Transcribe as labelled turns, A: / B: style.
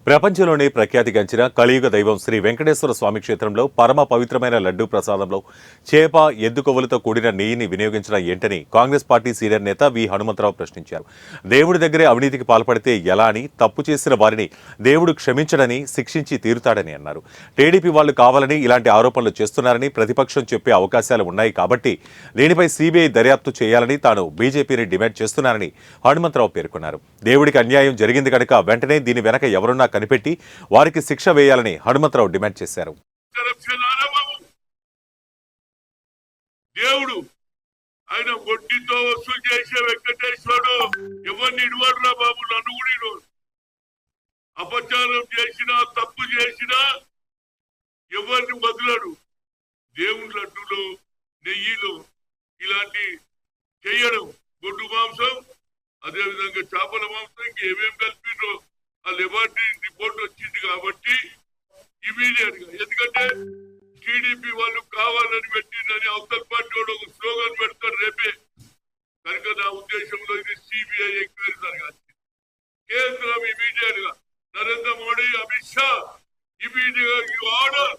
A: ప్రపంచంలోనే ప్రఖ్యాతిగాంచిన కలియుగ దైవం శ్రీ వెంకటేశ్వర స్వామి క్షేత్రంలో పరమ పవిత్రమైన లడ్డూ ప్రసాదంలో చేప ఎద్దు కొవ్వులతో కూడిన నెయ్యిని వినియోగించిన ఏంటని కాంగ్రెస్ పార్టీ సీనియర్ నేత వి హనుమంతరావు ప్రశ్నించారు. దేవుడి దగ్గరే అవినీతికి పాల్పడితే ఎలా అని, తప్పు చేసిన వారిని దేవుడు క్షమించడని, శిక్షించి తీరుతాడని అన్నారు. టీడీపీ వాళ్లు కావాలని ఇలాంటి ఆరోపణలు చేస్తున్నారని, ప్రతిపక్షం చెప్పే అవకాశాలు ఉన్నాయి కాబట్టి దీనిపై సీబీఐ దర్యాప్తు చేయాలని తాను బీజేపీని డిమాండ్ చేస్తున్నారని హనుమంతరావు పేర్కొన్నారు. దేవుడికి అన్యాయం జరిగింది కనుక వెంటనే దీని వెనక ఎవరున్నా కనిపెట్టి వారికి శిక్ష వేయాలని హనుమంతరావు డిమాండ్ చేశారు.
B: దేవుడు ఆయన వడ్డీతో వసూలు చేసే వెంకటేశ్వరుడు ఎవరిని ఇడవడురా బాబు, నన్ను కూడా ఇడవడు. అపచారం చేసినా, తప్పు చేసినా ఎవరిని వదలడు. దేవుని లడ్డులో, నెయ్యిలో ఇలాంటి చేయడం, గొడ్డు మాంసం, అదేవిధంగా చేపల మాంసం, ఇంకేమేమి కలిపినో ఆ లెబార్టరీ రిపోర్ట్ వచ్చింది కాబట్టి ఇమీడియట్ గా, ఎందుకంటే టీడీపీ వాళ్ళు కావాలని పెట్టిందని అవతల పార్టీ వాడు ఒక స్లోగన్ పెడతారు రేపే కనుక నా ఉద్దేశంలో ఇది సిబిఐ ఎంక్వైరీ జరగాలి. కేంద్రం ఇమీడియట్ గా, నరేంద్ర మోడీ, అమిత్ షా ఇమీడియట్ గా యు ఆర్డర్